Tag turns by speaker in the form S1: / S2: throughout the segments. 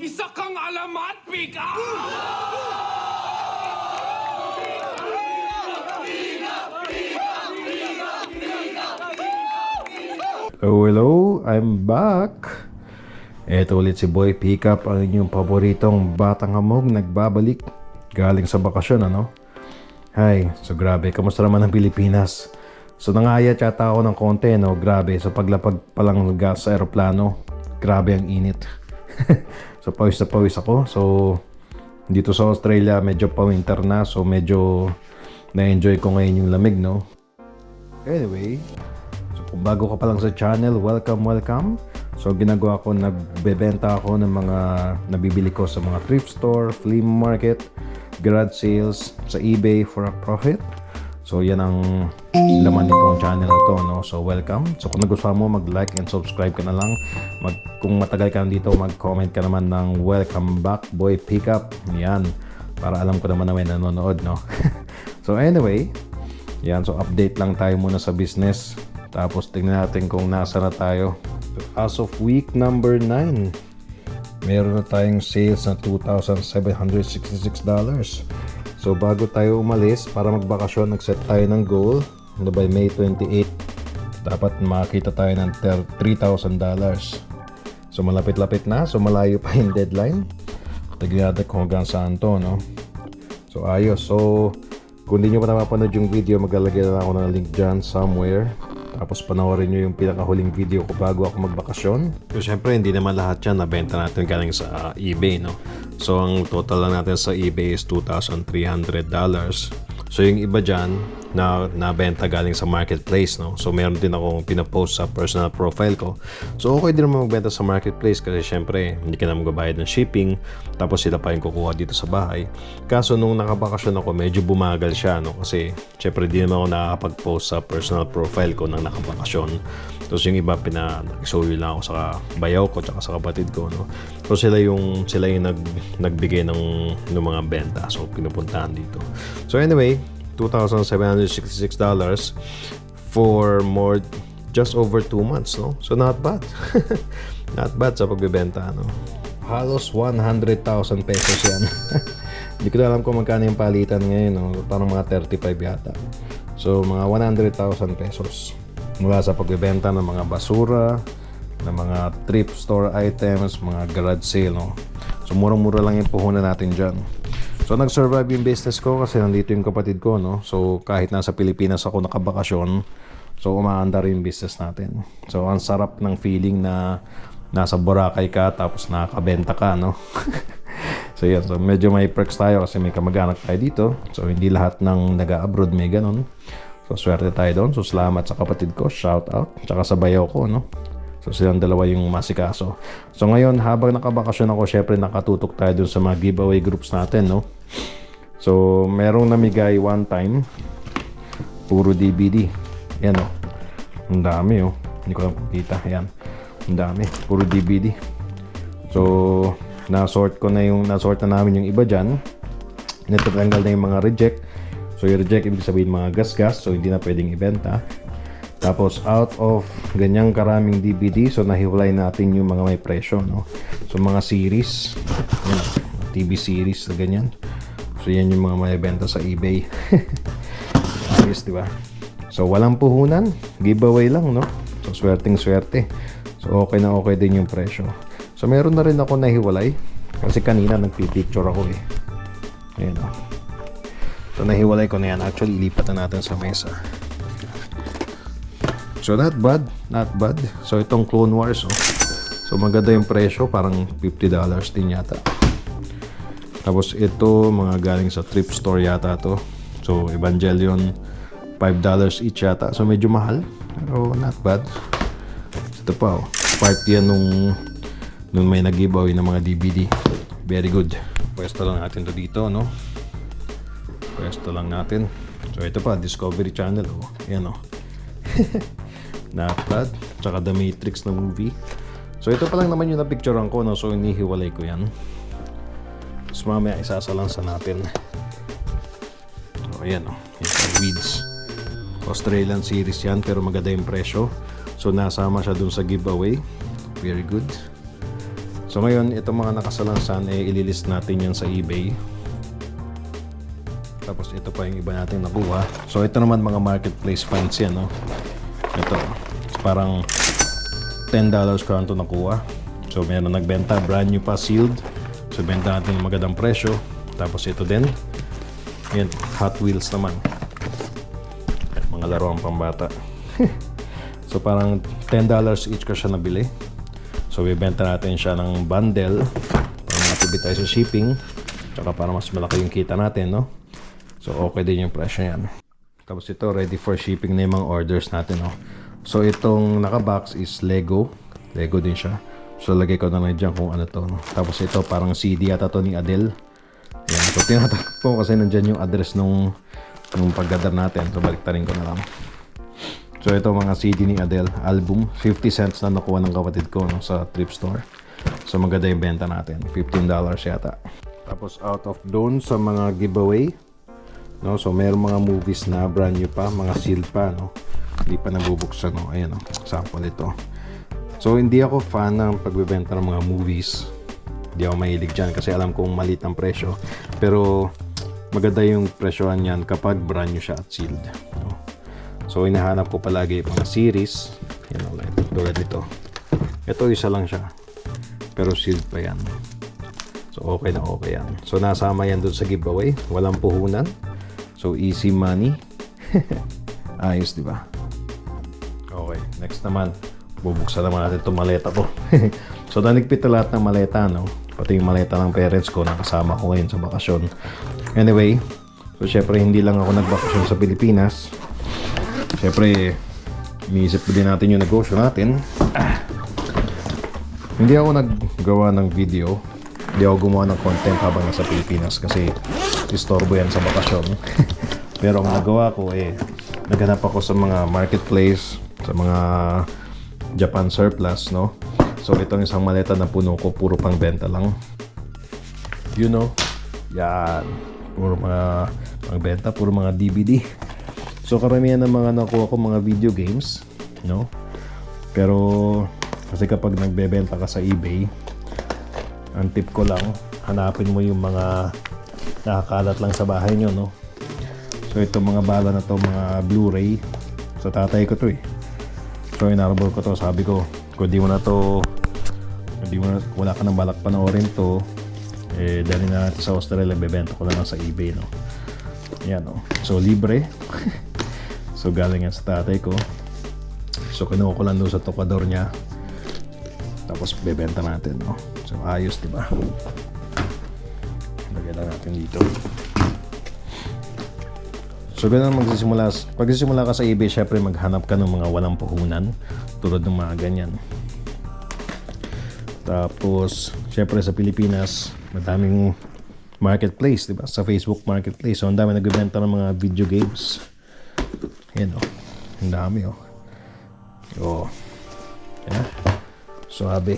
S1: Isa kang alamat, Pika!
S2: Oh, hello, I'm back. Eto ulit si Boy Pickup, ang inyong paboritong batang hamog, nagbabalik galing sa bakasyon, ano? Hi, so grabe, kamusta naman ang Pilipinas? So nangayat yata ako ng konti, no? Grabe, so paglapag pa lang sa aeroplano, grabe ang init. So pawis na pawis ako. So dito sa Australia, medyo pa-winter na, so medyo na-enjoy ko ngayon yung lamig, no? Anyway, kung bago ka pa lang sa channel, welcome. So ginagawa ko, nagbebenta ako ng mga nabibili ko sa mga thrift store, flea market, garage sales, sa eBay for a profit. So yan ang laman nitong channel na to, no? So welcome. So kung nagustuhan mo, mag-like and subscribe ka na lang. Kung matagal ka dito, mag-comment ka naman ng welcome back, Boy Pickup. Yan, para alam ko naman na may nanonood, no? So anyway, yan, so update lang tayo muna sa business. Tapos tingnan natin kung nasa na tayo. So, as of week number 9, meron na tayong sales na $2,766. So bago tayo umalis para magbakasyon, nag-set tayo ng goal na by May 28 dapat makita tayo ng $3,000. So malapit-lapit na, so malayo pa yung deadline. Tignan natin kung hanggang saan to, no? So ayos. So kung hindi nyo pa napapanood yung video, maglalagay na ako ng link dyan somewhere. Tapos panoorin nyo yung pinakahuling video ko bago ako magbakasyon. So syempre hindi naman lahat yan nabenta natin galing sa eBay, no? So ang total lang natin sa eBay is $2,300. So yung iba dyan na nabenta galing sa marketplace, no? So meron din akong pinapost sa personal profile ko. So okay din naman magbenta sa marketplace kasi syempre hindi ka na magbabayad ng shipping, tapos sila pa yung kukuha dito sa bahay. Kaso nung nakabakasyon ako, medyo bumagal siya, no? Kasi syempre di naman ako nakakapag-post sa personal profile ko nang nakabakasyon. Tapos yung iba pinag-show lang ako sa bayaw ko tsaka sa kapatid ko, no? So sila yung nagbigay ng mga benta. So pinupuntahan dito. So anyway, $2,766 for just over 2 months, no? So not bad. Not bad sa pagbebenta, no? Halos 100,000 pesos yan. Hindi ko na alam kung magkano yung palitan ngayon, no? Parang mga 35 yata. So mga 100,000 pesos mula sa pagbebenta ng mga basura, ng mga thrift store items, mga garage sale, no? So murang-mura lang yung puhunan natin dyan. So nag-survive yung business ko kasi nandito yung kapatid ko, no? So kahit nasa Pilipinas ako nakabakasyon, so umaandar yung business natin. So ang sarap ng feeling na nasa Boracay ka tapos nakakabenta ka, no? So yan, so medyo may perks tayo kasi may kamag-anak tayo dito. So hindi lahat ng nag-abroad may ganun. So swerte tayo doon. So salamat sa kapatid ko, shout out. Tsaka sa bayaw ko, no? So silang dalawa yung masikaso. So ngayon, habang nakabakasyon ako, syempre nakatutok tayo dun sa mga giveaway groups natin, no? So merong namigay one time, puro DVD. Yan, no? Ang dami, oh. Hindi ko lang kita. Yan. Ang dami. Puro DVD. So nasort na namin yung iba dyan. Natanggal na yung mga reject. So yung reject, ibig sabihin mga gas-gas. So hindi na pwedeng ibenta. Tapos out of ganyang karaming DVD, so nahiwalay natin yung mga may presyo, no? So mga series, yan, TV series na ganyan. So yan yung mga may benta sa eBay. Ayos, di ba? So walang puhunan, giveaway lang, no? So swerteng-swerte. So okay na okay din yung presyo. So meron na rin ako nahiwalay kasi kanina nagpipicture ako eh. Ayan, no? So nahiwalay ko na yan. Actually, ilipat na natin sa mesa. So not bad. So itong Clone Wars, oh. So maganda yung presyo, parang $50 din yata. Tapos ito, mga galing sa thrift store yata to. So Evangelion, $5 each yata. So medyo mahal, pero not bad. Ito pa, oh. Part yan nung may nag-giveaway ng mga DVD. Very good. Pwesto lang natin to dito, no? Pwesto lang natin. So ito pa, Discovery Channel, oh. Yan, oh. Not bad. Tsaka The Matrix na movie. So ito pa lang naman yung napicturean ko, no? So inihiwalay ko yan. Tapos mamaya isasalansa natin. So ayan, oh. Yung Weeds. Australian series yan, pero maganda yung presyo. So nasama siya dun sa giveaway. Very good. So ngayon, itong mga nakasalansan, ililist natin yan sa eBay. Tapos ito pa yung iba natin nakuha. So ito naman mga marketplace finds yan, no? Ito, parang $10 ko lang ito nakuha. So meron nagbenta, brand new pa, sealed. So benta natin yung magandang presyo. Tapos ito din. Yan, Hot Wheels naman. Mga laruan pambata. So parang $10 each ko siya nabili. So bibenta natin siya ng bundle para makatipid tayo sa shipping. Tsaka para mas malaki yung kita natin, no? So okay din yung presyo yan. Tapos ito, ready for shipping na yung mga orders natin, no? So itong naka-box is Lego. Lego din siya. So lagay ko na lang dyan kung ano to, no? Tapos ito parang CD yata to ni Adele. Yan. So tinatak ko kasi nandyan yung address nung pagdadar natin. So baliktarin ko na lang. So ito mga CD ni Adele, album, 50 cents na nakuha ng kapatid ko, no, sa thrift store. So maganda yung benta natin, $15 yata. Tapos out of doon sa mga giveaway, no, so meron mga movies na brand new pa, mga sealed pa, no, hindi pa nabubuksan, no. Ayan, no, sample ito. So hindi ako fan ng pagbebenta ng mga movies, hindi ako mahilig dyan kasi alam kong maliit ang presyo, pero maganda yung presyohan yan kapag brand new siya at sealed, no. So hinahanap ko palagi mga series, you know, like tulad nito. Ito isa lang siya, pero sealed pa yan. So okay na okay yan. So nasama yan dun sa giveaway, walang puhunan. So easy money. Ayos, di ba? Okay, next naman, bubuksan naman natin itong maleta ko. So nanigpit na lahat ng maleta, no? Pati yung maleta ng parents ko na kasama ko ngayon sa bakasyon. Anyway, so syempre hindi lang ako nagbakasyon sa Pilipinas. Siyempre, iniisip din natin yung negosyo natin. Hindi ako naggawa ng video. Hindi ako gumawa ng content habang nasa Pilipinas kasi istorbo yan sa bakasyon. Pero ang nagawa ko naghanap ako sa mga marketplace, sa mga Japan surplus, no? So itong isang maleta na puno ko, puro pang benta lang. You know? Yan. Puro mga pang benta, puro mga DVD. So karamihan ng mga nakuha ko mga video games, no? Pero kasi kapag nagbebenta ka sa eBay, ang tip ko lang, hanapin mo yung mga nakakalat lang sa bahay nyo, no? So itong mga bala na to, mga Blu-ray, sa tatay ko to So inarbor ko to, sabi ko, kung di mo na to, wala ka nang balak panoorin to, dali na natin sa Australia, bebenta ko na lang sa eBay, no? Yan, no? So libre. So galing yan sa tatay ko. So kinuha ko lang doon sa tokador niya. Tapos bebenta natin, no? So ayos, di ba? Lagyan lang natin dito. So ganun magsisimula. Pag sisimula ka sa eBay, syempre maghanap ka ng mga walang puhunan, tulad ng mga ganyan. Tapos syempre sa Pilipinas, madaming marketplace, di ba? Sa Facebook marketplace. So ang dami nagbebenta ng mga video games. Yan, oh. Ang dami, oh. Oh. Yan. Suabe.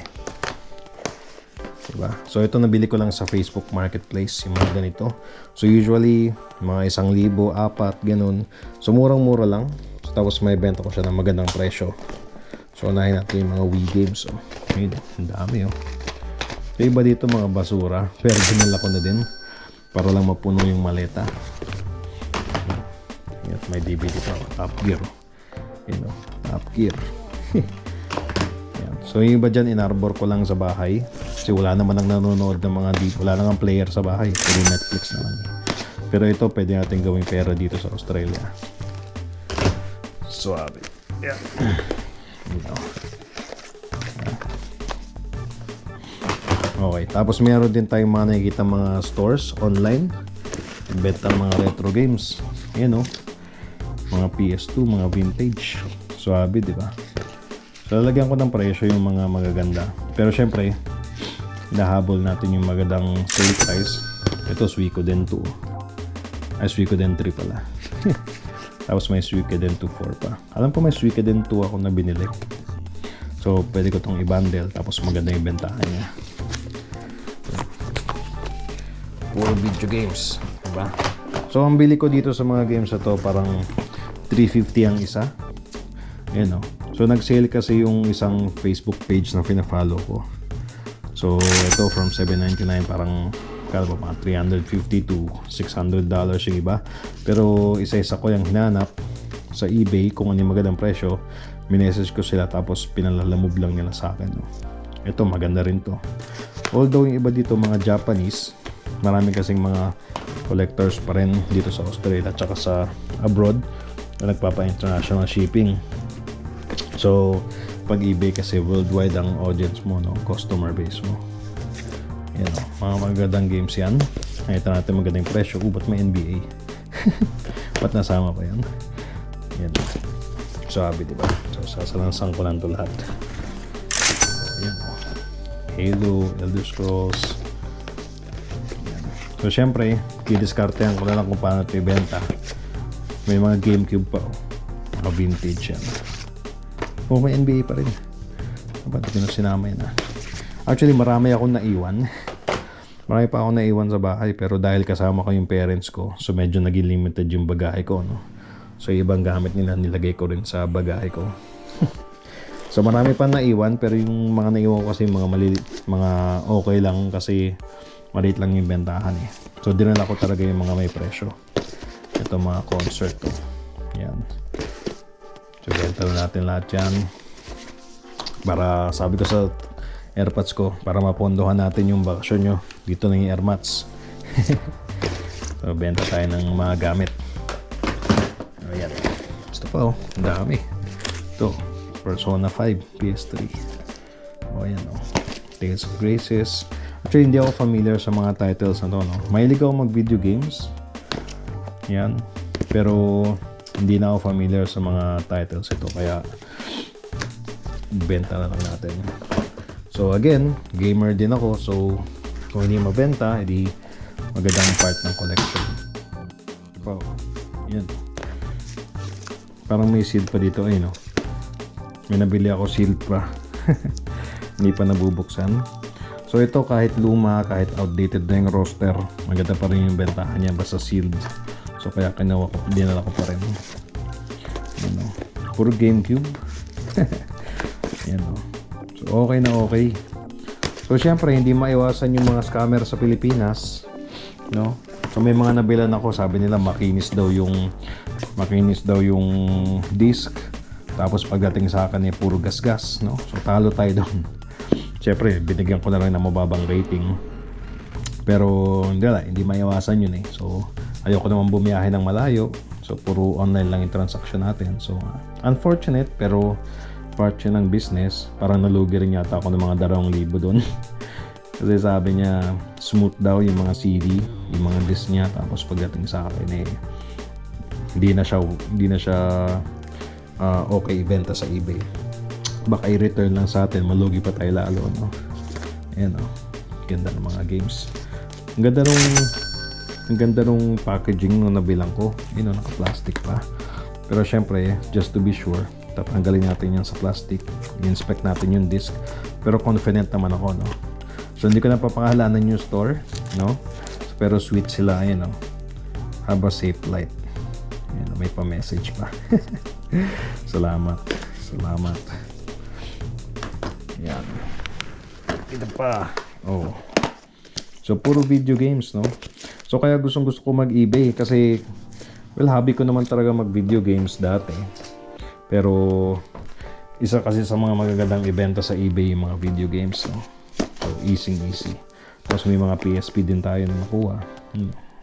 S2: Diba? So ito nabili ko lang sa Facebook marketplace, yung mga ganito. So usually mga 1,000, 4, ganun. So murang-mura lang. So, tapos may benta ko siya ng magandang presyo. So unahin natin yung mga Wii games, oh. Ayun, ang dami, oh. Yung iba dito mga basura, pero dinala ko na din para lang mapuno yung maleta. May DVD pa, Top Gear. You know, Top Gear. Yan. So yung iba dyan, inarbor ko lang sa bahay. Kasi wala naman ang nanonood ng mga wala nang player sa bahay. Puro Netflix na lang. Pero ito, pwede natin gawing pera dito sa Australia. Suabe. Yeah. You know. Okay, tapos meron din tayong mga nakikita mga stores online. Benta mga retro games. Yan, oh. Mga PS2, mga vintage. Suabe, di ba? So lalagyan ko ng presyo yung mga magaganda. Pero syempre, hinahabol natin yung magandang sale price. Ito Suikoden 2. Ay, Suikoden 3 pala. Tapos may Suikoden 2 4 pa. Alam ko may Suikoden 2 ako na binili. So pwede ko tong i-bundle. Tapos maganda yung bentahan niya. Puro video games, diba? So ang bili ko dito sa mga games na to, parang $350 ang isa. Ayan, no? So nag-sale kasi yung isang Facebook page na pina-follow ko. So So ito from $799 parang kala ba mga $350 to $600 yung iba. Pero isa-isa ko yung hinanap sa eBay kung ano yung magandang presyo. Minessage ko sila tapos pinalalamove lang nila sa akin. No? Ito maganda rin to. Although yung iba dito mga Japanese, marami kasing mga collectors pa rin dito sa Australia at saka sa abroad na nagpapa-international shipping. So pag eBay kasi worldwide ang audience mo, no? Customer base mo. Yan, no? Mga magandang games yan. Nakita natin magandang presyo. Ba't may NBA? Ba't nasama pa yan? Yan. Sabi, diba? So sasalansan ko lang ito lahat. Yan, no? Halo, Elder Scrolls. Yan. So syempre kidiskartehan ko na lang kung paano ito ibenta. May mga GameCube pa, mga vintage yan. Oh, may NBA pa rin. Ba't di na sinama yan, Actually, marami akong naiwan. Marami pa akong naiwan sa bahay. Pero dahil kasama ko yung parents ko, so medyo naging limited yung bagahe ko, no? So, ibang gamit nila, nilagay ko rin sa bagahe ko. So, marami pa naiwan. Pero yung mga naiwan ko kasi mga okay lang kasi maliit lang yung bentahan, So, dinala ko talaga yung mga may presyo. Ito mga concert, to. Yan. So, benta na natin lahat yan. Para, sabi ko sa AirPods ko, para mapondohan natin yung bakasyon nyo. Dito na yung AirMats. So, benta tayo ng mga gamit. Ayan. Gusto pa, ang dami. Ito, Persona 5, PS3. Ayan, Tales of Graces. Actually, hindi ako familiar sa mga titles na to, no? Mahilig ako mag-video games. Yan. Pero, hindi na ako familiar sa mga titles ito kaya benta na lang natin. So again, gamer din ako, so kung hindi mabenta, edi magandang part ng collection. Wow. Yan. Parang may sealed pa dito, no? May nabili ako sealed pa. Hindi pa nabubuksan. So ito kahit luma, kahit outdated na yung roster, maganda pa rin yung bentahan niya basta sealed. So kaya kinuha ko, dinala ko pa rin. Ano, puro GameCube. Yan, so okay na okay. So syempre hindi maiwasan yung mga scammer sa Pilipinas, no? So may mga nabilan ako, sabi nila makinis daw yung disc. Tapos pagdating sa akin puro gas-gas, no? So talo tayo doon. Syempre binigyan ko na rin ng mababang rating. Pero hindi maiwasan yun, So ayoko naman bumiyahe ng malayo. So, puro online lang yung transaction natin. So, unfortunate, pero part yun ng business. Parang nalugi rin yata ako ng mga 2,000 doon. Kasi sabi niya, smooth daw yung mga CD, yung mga disc niya. Tapos pagdating sa akin, hindi na siya okay ibenta sa eBay. Baka i-return lang sa atin, malugi pa tayo lalo, no? Ayan, ganda ng mga games. Ang ganda nung packaging nung nabilang ko. Naka-plastic pa. Pero syempre, just to be sure, tatanggalin natin yan sa plastic. I-inspect natin yung disc. Pero confident naman ako, no? So, hindi ko na papangalanan yung store, no? Pero sweet sila, Have a safe flight. May pa-message pa. Salamat. Yan. Ito pa. Oh. So, puro video games, no? So kaya gusto ko mag-eBay kasi hobby ko naman talaga mag-video games dati. Pero isa kasi sa mga magagandang ibenta sa eBay yung mga video games, no? So easy. Tapos may mga PSP din tayo na nakuha.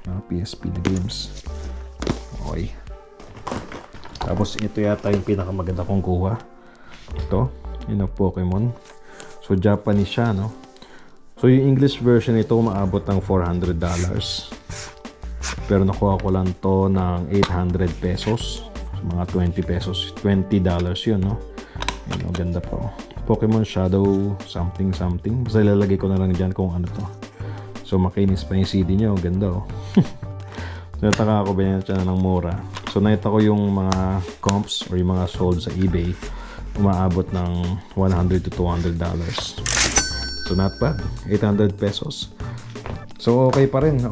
S2: Mga PSP na games. Okay. Tapos ito yata yung pinakamaganda kong kuha. Ito, Pokemon. So Japanese siya, no? So yung English version nito maabot ng $400. Pero nakuha ko lang to ng 800 pesos. So, mga 20 pesos. $20 yun, no? Yun, ganda po. Pokemon Shadow something. Basta ilalagay ko na lang dyan kung ano to. So makinis pa yung CD nyo. Ganda, So nataka ako, binenta siya ng mura. So nakita ko yung mga comps or yung mga sold sa eBay. Umaabot ng $100 to $200. So not bad, 800 pesos. So okay pa rin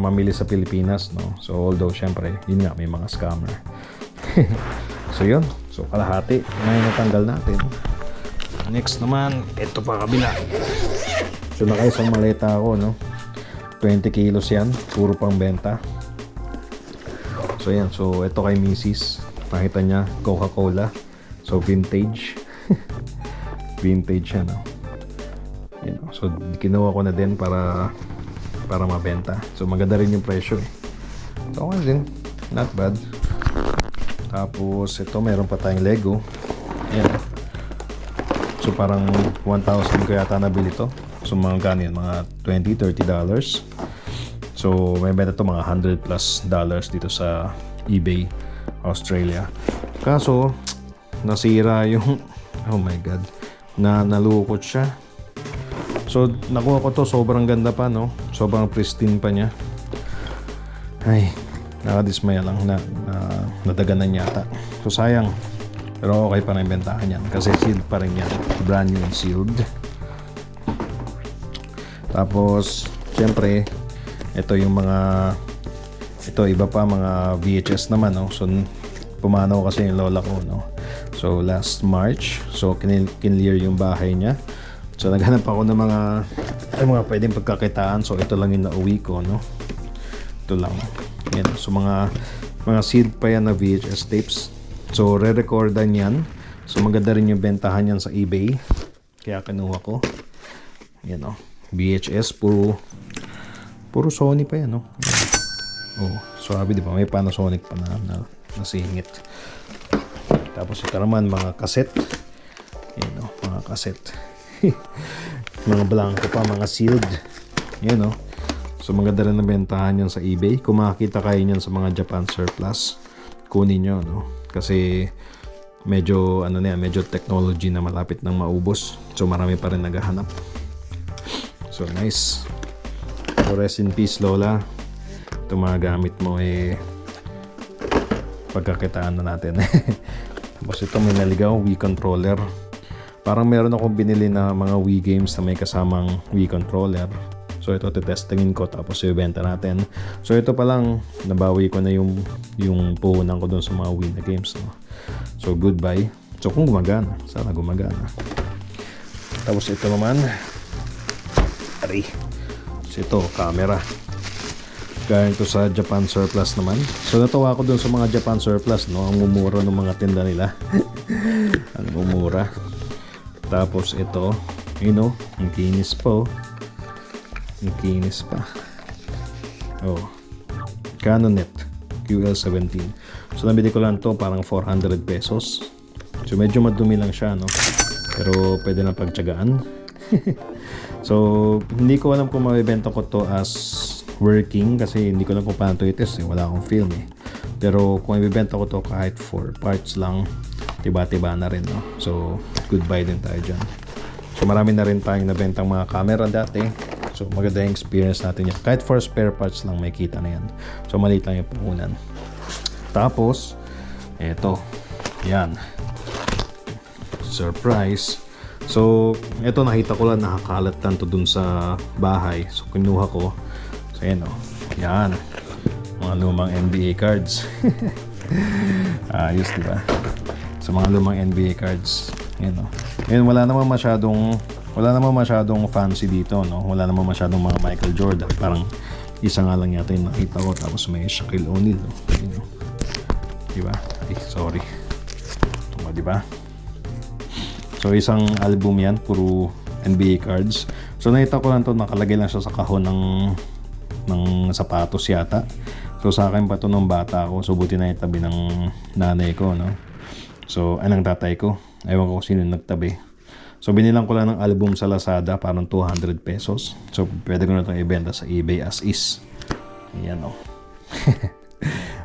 S2: mamili sa Pilipinas, no? So although syempre, yun nga, may mga scammer. So yun, so kalahati na yung natanggal natin. Next naman, ito pa kabila. So nakaisang maleta ako, no? 20 kilos yan, puro pang benta. So yan, so ito kay Mrs. Nakita niya, Coca-Cola. So vintage. Vintage yan, no? Yan, no? So kinuha ko na din para mabenta. So maganda rin yung presyo eh. So okay din, not bad. Tapos ito, meron pa tayong Lego. Yan. So parang 1,000 ko yata nabili to. So mga ganyan, mga $20-30. So may benta to mga $100+ dito sa eBay Australia. Kaso nasira yung oh my god, nalukot siya. So nakuha ko to, sobrang ganda pa, no? Sobrang pristine pa niya. Ay, nakadismaya lang na nadaganan yata. So sayang. Pero okay pa rin bentahan yan kasi sealed pa rin yan. Brand new and sealed. Tapos syempre ito yung mga iba pa mga VHS naman, no? So pumanaw kasi yung lola ko, no? So last March, so kinlear yung bahay niya. So naghanap ako ng mga pwedeng pagkakitaan. So ito lang yung nauwi ko, no? Ito lang. Yan. So mga sealed pa yan na VHS tapes. So re-recordan yan. So maganda rin yung bentahan yan sa eBay. Kaya kinuha ko. Yan, no? VHS, puro Sony pa yan, no? Oh, sabi, di ba? May Panasonic pa na nasingit. Tapos ito naman, mga cassette. Yan, no? Mga cassette. Mga blanco pa, mga sealed. Yan, no? So maganda rin na bentahan yan sa eBay. Kung makakita kayo yan sa mga Japan surplus, kunin nyo, no? Kasi medyo medyo technology na malapit nang maubos. So marami pa rin naghahanap. So nice. So rest in peace, Lola. Ito mga gamit mo pagkakitaan na natin. Tapos ito, may naligaw Wii controller. Parang meron akong binili na mga Wii games na may kasamang Wii controller. So ito, titestingin ko tapos ibenta natin. So ito pa lang, nabawi ko na yung puhunan ko dun sa mga Wii na games, no? So goodbye. So kung gumagana, sana gumagana. Tapos ito naman, so ito, camera. Galing to sa Japan surplus naman. So natawa ko dun sa mga Japan surplus, no? Ang mumura ng mga tinda nila. Ang mumura. Tapos ito, ang kinis po. Ang kinis pa. Oh, Canonet QL17. So nabili ko lang to, parang 400 pesos. So medyo madumi lang siya, no? Pero pwede na pagtiyagaan. So hindi ko alam kung mabibenta ko to as working kasi hindi ko alam kung paano to i-test, wala akong film eh. Pero kung ibibenta ko to kahit for parts lang, tiba-tiba na rin, no? So goodbye din tayo dyan. So marami na rin tayong nabentang mga camera dati. So maganda yung experience natin yan. Kahit for spare parts lang may kita na yan. So maliit lang yung puhunan. Tapos eto, yan, surprise. So eto, nakita ko lang nakakalat tanto dun sa bahay. So kinuha ko. So yan, o, yan, mga lumang NBA cards. Ayos, diba? So mga lumang NBA cards. Yan, o. Ngayon wala namang masyadong fancy dito, no? Wala namang masyadong mga Michael Jordan. Parang isa nga lang yata yung nakita ko. Tapos may Shaquille O'Neal, no? Yun, no? Diba? Sorry. Ito nga, diba? So isang album yan, puro NBA cards. So nakita ko lang to, nakalagay lang siya sa kahon ng sapatos yata. So sa akin pa to nung bata ako. So buti na itabi ng nanay ko, no? So anong tatay ko. Ewan ko kung sino nagtabi. So binilang ko lang ng album sa Lazada, parang 200 pesos. So pwede ko na itong ibenta sa eBay as is. Ayan, o.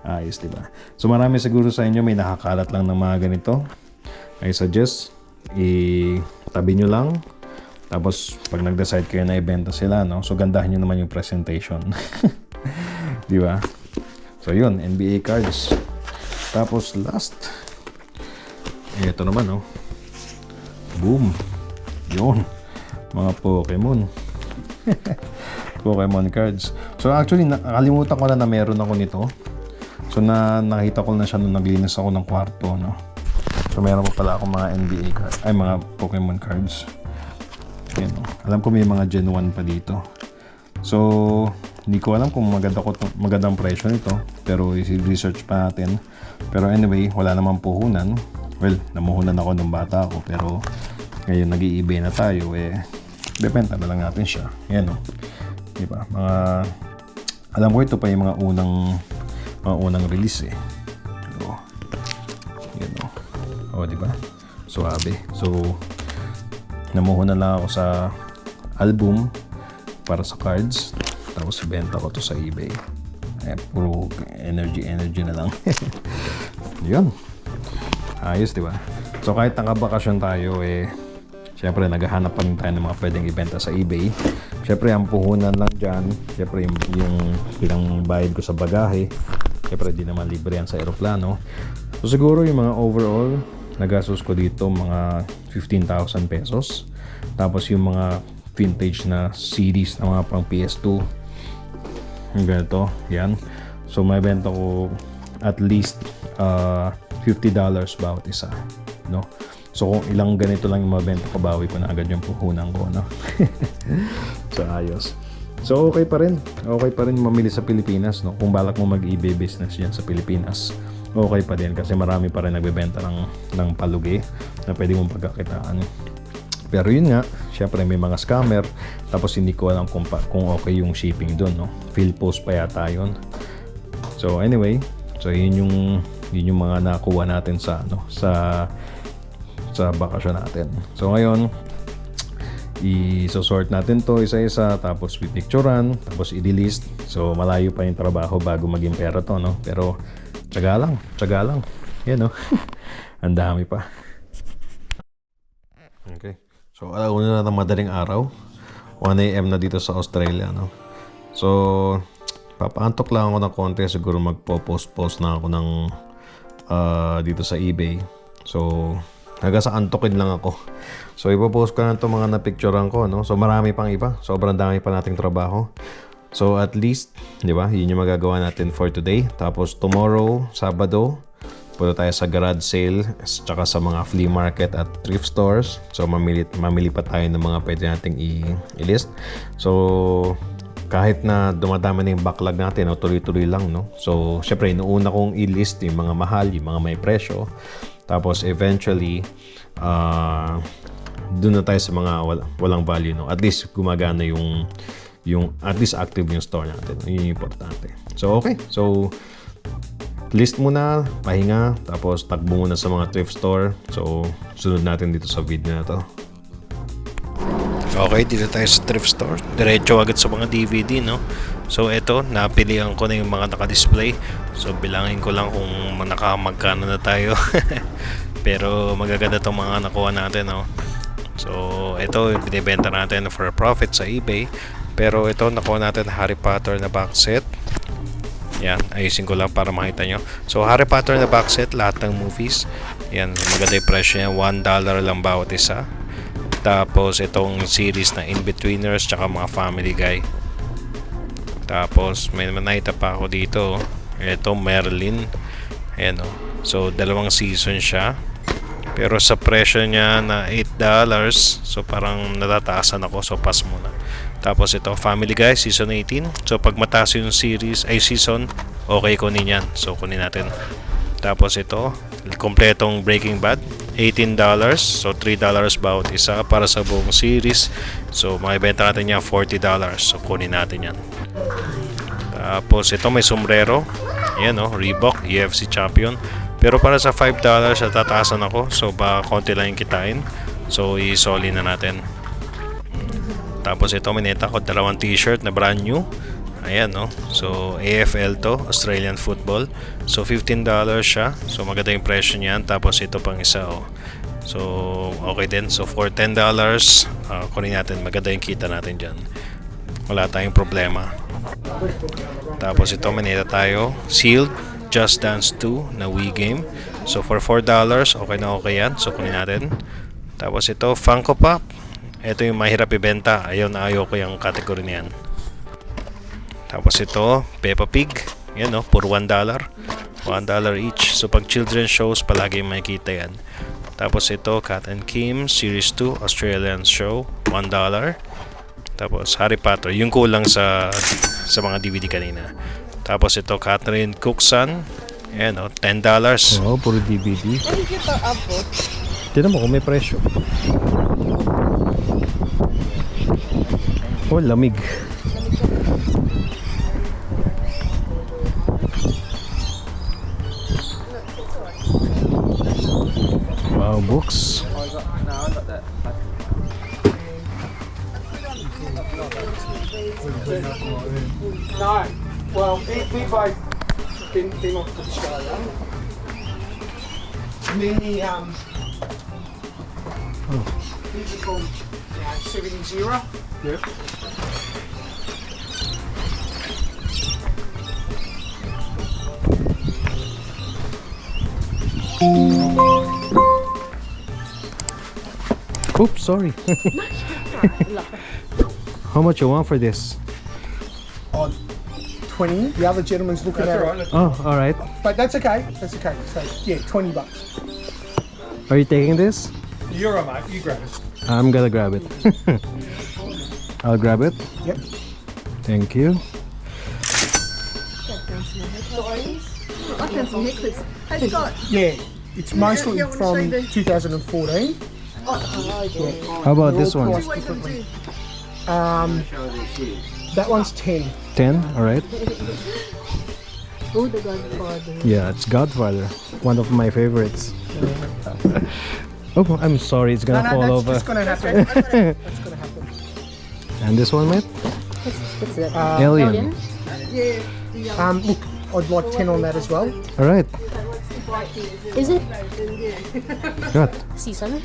S2: Ayos, diba? So marami siguro sa inyo may nakakalat lang ng mga ganito. I suggest itabi nyo lang. Tapos pag nag-decide kayo na ibenta sila, no? So gandahan nyo naman yung presentation. Diba? So yun, NBA cards. Tapos last, ito naman, no? Boom. Yun. Mga Pokemon. Pokemon cards. So actually, nakalimutan ko na meron ako nito. So nakita ko na siya nung naglinis ako ng kwarto, no? So meron pa pala akong mga NBA cards, ay mga Pokemon cards. Yan, oh. Alam ko may mga Gen 1 pa dito. So hindi ko alam kung magandang presyo nito, pero i-research pa natin. Pero anyway, wala namang puhunan. Well, namuhunan ako nung bata ako, pero ngayon nag-i-eBay na tayo, bebenta na lang natin siya. Yan, oh. Diba? Alam ko ito pa yung mga unang release, Oh. Yan, oh. Oh, diba? Suabe. So namuhunan lang ako sa album para sa cards, tapos ibenta ko to sa eBay. Puro energy na lang. Yun, ayos, diba? So kahit nakabakasyon tayo, syempre naghahanap pa rin tayo ng mga pwedeng ibenta sa eBay. Syempre ang puhunan lang dyan, syempre yung bilang bayad ko sa bagahe, syempre di naman libre yan sa aeroplano. So siguro yung mga overall nagastos ko dito mga 15,000 pesos. Tapos yung mga vintage na CDs na mga pang PS2, yung ganito, yan. So may benta ko at least $50 bawat isa, no? So kung ilang ganito lang yung mabenta ko, bawi ko na agad yung puhunan ko, no? So ayos. So okay pa rin mamili sa Pilipinas, no? Kung balak mo mag-eBay business yan sa Pilipinas, okay pa din kasi marami pa rin nagbebenta ng palugi na pwede mong pagkakitaan. Pero yun nga, syempre may mga scammer, tapos hindi ko alam kung okay yung shipping doon, no? Field post pa yata yun. So anyway, so yun yung mga nakuha natin sa bakasyon natin. So ngayon, i-sort natin to isa-isa, tapos pipicturan, tapos i-delist. So malayo pa yung trabaho bago maging pera to, no? Pero tsaga lang. Yan, no? Ang dami pa. Okay. So alauna na ng madaling araw, 1 AM na dito sa Australia, no? So papaantok lang ako ng konti, siguro magpo-post na ako ng dito sa eBay. So sa antokin lang ako. So ipopost ko na itong mga napicturean ko, no? So marami pang iba, sobrang dami pa nating trabaho. So at least, di ba, yun yung magagawa natin for today. Tapos tomorrow, Sabado, punta tayo sa garage sale, tsaka sa mga flea market at thrift stores. So mamili pa tayo ng mga pwede nating i-list. So kahit na dumadami na yung backlog natin, no, tuloy-tuloy lang, no? So syempre, inuuna kong i-list yung mga mahal, yung mga may presyo. Tapos eventually, doon na tayo sa mga walang value, no? At least gumagana yung at least active yung store natin. Yun yung importante. So okay. So list muna, pahinga, tapos takbo muna sa mga thrift store. So sunod natin dito sa video na to. Okay, dito tayo sa thrift store. Diretso agad sa mga DVD, no? So eto, napilihan ko na yung mga naka-display. So bilangin ko lang kung nakamagkano na tayo. Pero magaganda tong mga nakuha natin, no? So ito, binibenta natin for a profit sa eBay. Pero ito, nakuha natin Harry Potter na box set. Yan, ayusin ko lang para makita nyo. So Harry Potter na box set, lahat ng movies. Yan, maganda yung presyo niya, $1 lang bawat isa. Tapos itong series na In-Betweeners tsaka mga Family Guy. Tapos may nakita pa ako dito. Ito Merlin. Ayan, oh. So dalawang season siya. Pero sa presyo niya na $8, so parang natataasan ako, so pass muna. Tapos ito Family Guy season 18. So pag mataas yung series ay season, okay kunin yan. So kunin natin. Tapos ito kompletong Breaking Bad, $18. So $3 bawat isa para sa buong series. So makibenta natin yan $40. So kunin natin yan. Tapos ito may sombrero. Yan, oh, Reebok UFC champion. Pero para sa $5 natataasan ako. So baka konti lang yung kitain. So isoli na natin. Tapos ito mineta ko dalawang t-shirt na brand new. Ayan, no? So AFL to, Australian football. So $15 siya. So maganda yung presyo niyan. Tapos ito pang isa, oh. So okay din. So for $10 kunin natin. Maganda yung kita natin dyan. Wala tayong problema. Tapos ito mineta tayo Sealed Just Dance 2 na Wii game. So for $4 okay na okay yan. So kunin natin. Tapos ito Funko Pop. Ito yung mahirap ibenta. Ayaw na ayaw ko yung category niyan. Tapos ito Peppa Pig. Yan, no, for $1. $1 each. So pag children's shows, palagi makikita yan. Tapos ito, Kat and Kim, Series 2, Australian show, $1. Tapos Harry Potter, yung kulang sa mga DVD kanina. Tapos ito, Catherine Cookson, ayan o, $10. Oo, puro DVD. Tignan mo kung may presyo. Oh, lamig. Wow, books.
S3: No. Well, we both been off to Australia. Many, these are from 70. Yep.
S2: Oops, sorry. How much you want for this?
S3: On 20. The other gentleman's looking at it.
S2: Oh, all right.
S3: But that's okay. That's okay. So, yeah, $20.
S2: Are you taking this?
S1: Euro, mate. You grab it.
S2: I'm gonna grab it. I'll grab it.
S3: Yep.
S2: Thank you.
S4: I found some necklace. Hey Scott.
S3: Yeah, it's mostly
S4: yeah, I wanna
S3: from
S4: show you.
S3: 2014.
S2: How about this one?
S3: Priced differently. That one's 10.
S2: 10, all right.
S4: Oh, the Godfather.
S2: Yeah, it's Godfather, one of my favorites. Oh, I'm sorry, it's gonna fall
S3: that's
S2: over.
S3: just gonna happen. That's gonna happen.
S2: And this one, mate?
S4: What's that?
S2: Alien.
S4: Yeah.
S3: Look, I'd like 10 on that as well.
S2: All right.
S4: Is it
S2: What?
S4: season?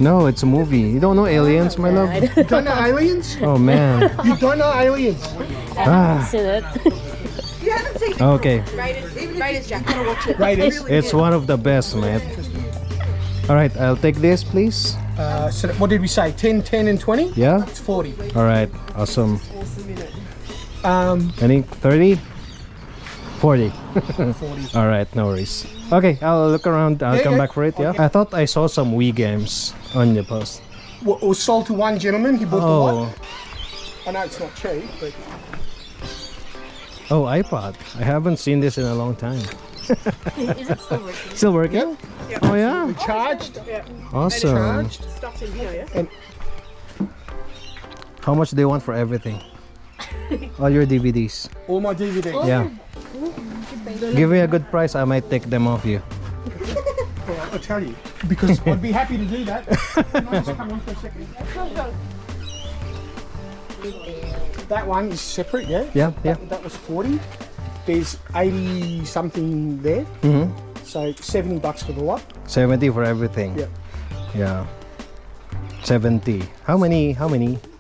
S2: No, it's a movie. You don't know Aliens, my love?
S3: You don't know aliens?
S2: Oh man.
S3: You don't know aliens?
S2: Ah.
S4: See that?
S2: Okay.
S4: Raiders, Jack. Gotta watch it.
S3: Raiders.
S2: It's one of the best, mate. All right, I'll take this, please.
S3: So what did we say? 10, 10 and 20?
S2: Yeah?
S3: It's 40.
S2: All right, awesome.
S3: Um,
S2: Any 30? 40.
S3: 40.
S2: All right, no worries. Okay, I'll look around. I'll
S3: Yeah,
S2: come
S3: yeah.
S2: back for it, yeah? I thought I saw some Wii games on your post.
S3: It was sold to one gentleman. He bought the lot.
S2: Oh,
S3: I know it's not cheap, but
S2: oh, iPod. I haven't seen this in a long time.
S4: Is it still working?
S2: Still working? Oh, yeah?
S3: charged.
S2: Awesome.
S3: Charged. And
S2: How much do you want for everything? All your DVDs.
S3: all my DVDs.
S2: Yeah. Give me a good price, I might take them off you.
S3: I'll tell you. Because I'd be happy to do that. Can I just come on for a second? That one is separate, yeah?
S2: Yeah, yeah.
S3: That was 40. There's 80 something there.
S2: Mm-hmm.
S3: So $70 for the lot.
S2: 70 for everything.
S3: Yeah.
S2: Yeah. 70. How many?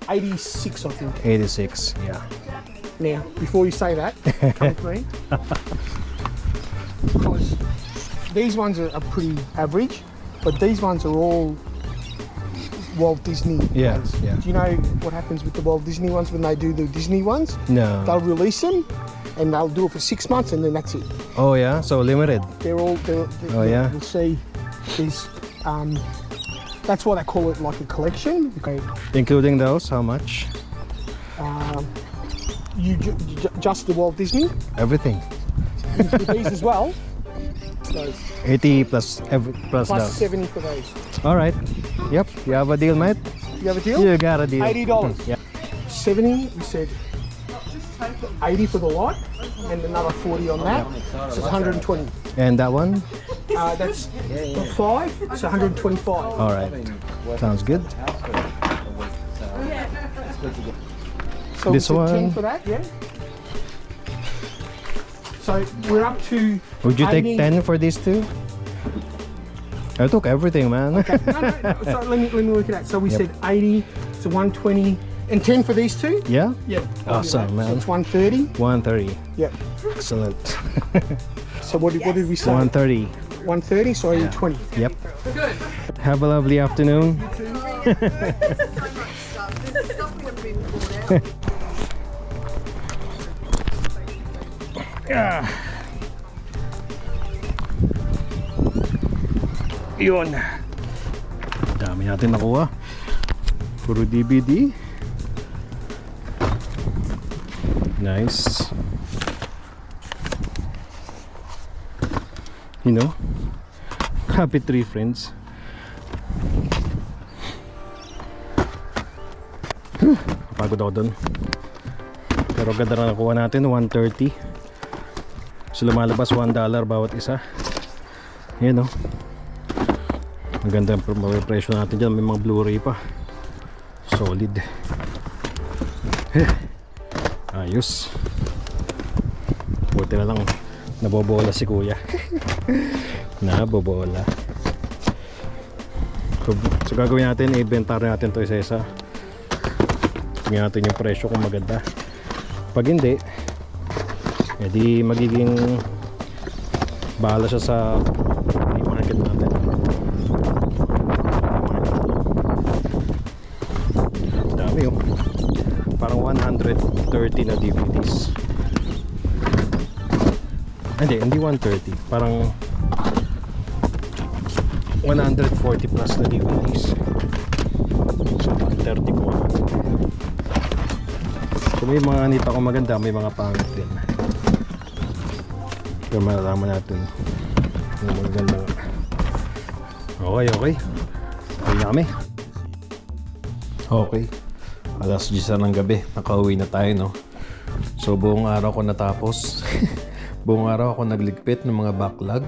S3: 86, I think.
S2: 86. Yeah.
S3: Now, before you say that, come with me. Because these ones are pretty average, but these ones are all Walt Disney
S2: Yeah,
S3: ones.
S2: yeah.
S3: Do you know what happens with the Walt Disney ones when they do the Disney ones?
S2: No.
S3: They'll release them and they'll do it for 6 months and then that's it.
S2: Oh yeah, so limited.
S3: They're all,
S2: Oh, yeah?
S3: You'll see there's, that's why they call it like a collection. Okay.
S2: Including those, how much?
S3: Just the Walt Disney,
S2: Everything.
S3: with these as well. So
S2: 80 plus plus
S3: plus
S2: those.
S3: 70 for those.
S2: All right. Yep. You have a deal, mate?
S3: You have a deal?
S2: You got a deal.
S3: $80.
S2: Yeah.
S3: 70, we said 80 for the lot and another 40 on that. So it's 120.
S2: And that one?
S3: That's 5, so 125.
S2: All right. Sounds good.
S3: So
S2: This
S3: we said 10
S2: one?
S3: for that, yeah. So we're up to.
S2: Would you take
S3: 80
S2: 10 for these two? I took everything, man.
S3: No. So let me look at that. So we
S2: Yep.
S3: said 80, so 120, and 10 for these two.
S2: Yeah?
S3: Yeah.
S2: Awesome,
S3: So
S2: man.
S3: it's 130.
S2: 130.
S3: Yep.
S2: Excellent.
S3: So what did we say?
S2: 130.
S3: 130. So 20.
S2: Yep. Have a lovely afternoon. Yun. Dami natin nakuha. Puro DVD. Nice. You know, happy 3 friends. Pagod ako dun. Pero ganda na nakuha natin, 130. So lumalabas $1 bawat isa. Yan o. Ang ganda ang presyo natin dyan. May mga Blu-ray pa. Solid. Ayos. Buti na lang nabobola si kuya. Nabobola. So gagawin natin, i-inventory natin to isa-isa. Tingnan natin yung presyo kung maganda. Pag hindi, edi magiging bahala siya sa market natin. Dami oh. Parang 130 na DVDs. Hindi 130. Parang 140 plus na DVDs. So 30 ko. So may mga nita ko maganda, may mga pangit din. Pero malalaman natin yung maganda. Okay. Uwi na kami. Okay. Alas 10 ng gabi. Nakauwi na tayo, no? So buong araw ko natapos. Buong araw ako nagligpit ng mga backlog.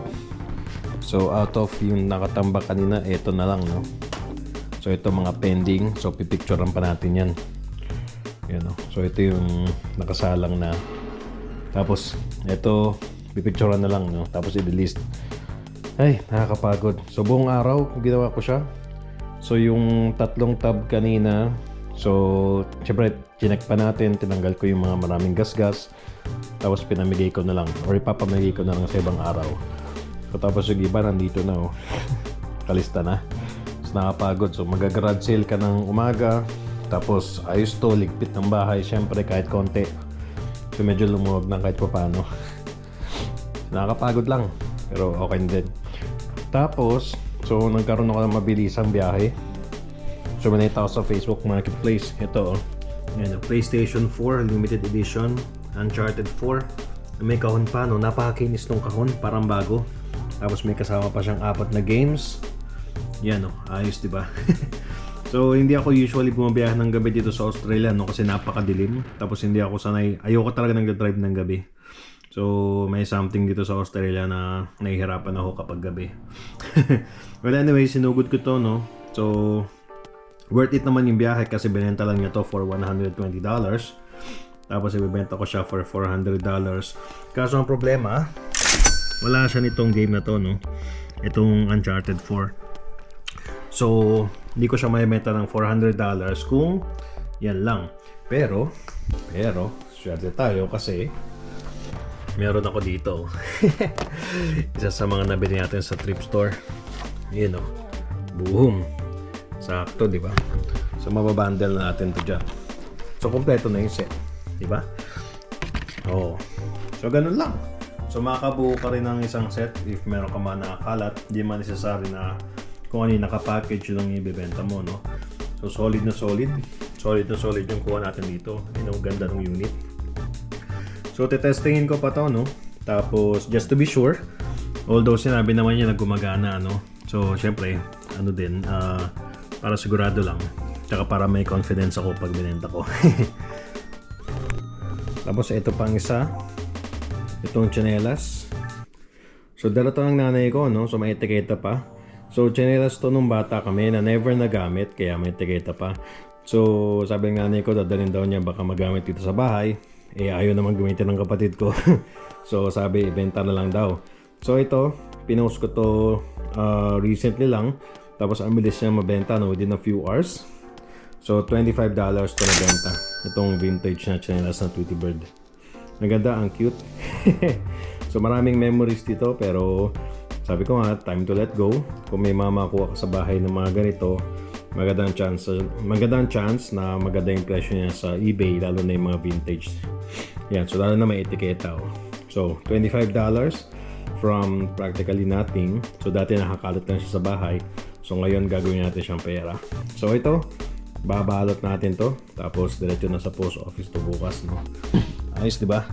S2: So out of yung nakatambak kanina, eto na lang, no? So ito mga pending. So pipicturean pa natin yan. Yan, no? So ito yung nakasalang na. Tapos ito pipicturean na lang, no? Tapos i-delist. Ay, nakakapagod. So buong araw ginawa ko siya. So yung tatlong tab kanina, so syempre chinek pa natin, tinanggal ko yung mga maraming gasgas. Tapos pinamigay ko na lang, or ipapamigay ko na lang sa ibang araw. So tapos yung iba nandito na, oh. Kalista na. So nakapagod. So mag-garage sale ka ng umaga. Tapos ayos to, ligpit ng bahay. Syempre kahit konti. So medyo lumuwag na kahit paano. Nakakapagod lang. Pero okay din. Tapos, so nagkaroon ako ng mabilisang biyahe. So manita ako sa Facebook Marketplace. Ito, oh. Yan, PlayStation 4 Limited Edition Uncharted 4. May kahon pa, no? Napakakinis nung kahon, parang bago. Tapos may kasama pa siyang 4 na games. Yan, no? Ayos, diba? So hindi ako usually bumabiyahe ng gabi dito sa Australia, no? Kasi napakadilim. Tapos hindi ako sanay, ayoko talaga nag-drive ng gabi. So may something dito sa Australia na nahihirapan ako kapag gabi. Well anyway, sinugod ko to, no? So worth it naman yung biyahe kasi binenta lang niya to for $120. Tapos ibebenta ko siya for $400. Kaso ang problema, wala siya nitong game na to, no? Itong Uncharted 4. So hindi ko siya maibenta ng $400 kung yan lang. Pero swerte tayo kasi meron ako dito. Isa sa mga nabili natin sa thrift store. Yun, oh. Boom. Sakto, di ba? So mababundle na natin to dyan. So kompleto na yung set, di ba? Oh. So ganun lang. So makakabuo ka rin ng isang set if meron ka man nakakalat. Hindi man necessary na kung ano yung nakapackage yung ibibenta mo, no? So solid na solid. Solid na solid yung kuha natin dito. Yun ang ganda ng unit. So tetestingin ko pa to, no? Tapos just to be sure, although sinabi naman niya na gumagana, no? So syempre, ano din, para sigurado lang. Tsaka para may confidence ako pag binenta ko. Tapos ito pang isa. Itong tsinelas. So dala to ng nanay ko, no? So may etiketa pa. So tsinelas to nung bata kami na never nagamit, kaya may etiketa pa. So sabi ng nanay ko, dadalhin daw niya baka magamit dito sa bahay. Eh ayaw naman gamitin ng kapatid ko. So sabi ibenta na lang daw. So ito, pinost ko to recently lang. Tapos ang bilis niya mabenta, no, within a few hours. So $25 to nabenta. Itong vintage na tsinelas na Tweety Bird. Maganda, ang cute. So maraming memories dito, pero sabi ko nga, time to let go. Kung may mamakuha ka sa bahay ng mga ganito, magandang chance na maganda yung presyo niya sa eBay, lalo na yung mga vintage. Yan, so lalo na may etiketa, oh. So $25. from practically nothing. So dati nakakalot lang siya sa bahay. So ngayon gagawin natin siyang pera. So ito, babalot natin to. Tapos diretso na sa post office to bukas, no? Ayos, di ba?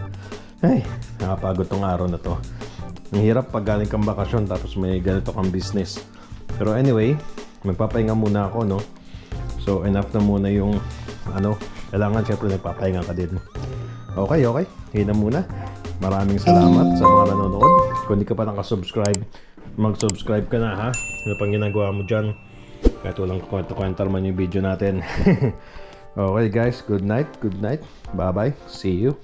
S2: Ay, nakapagod tong araw na to. Ang hirap pag galing kang bakasyon tapos may ganito kang business. Pero anyway, magpapahinga muna ako, no? So enough na muna yung kailangan syempre nagpapahinga ka din. Okay. Hina muna. Maraming salamat sa mga nanonood. Kung hindi ka pa nakasubscribe, mag-subscribe ka na, ha? Ano pang ginagawa mo dyan? Kahit walang kwento-kwento man yung video natin. Okay guys, good night. Bye-bye. See you.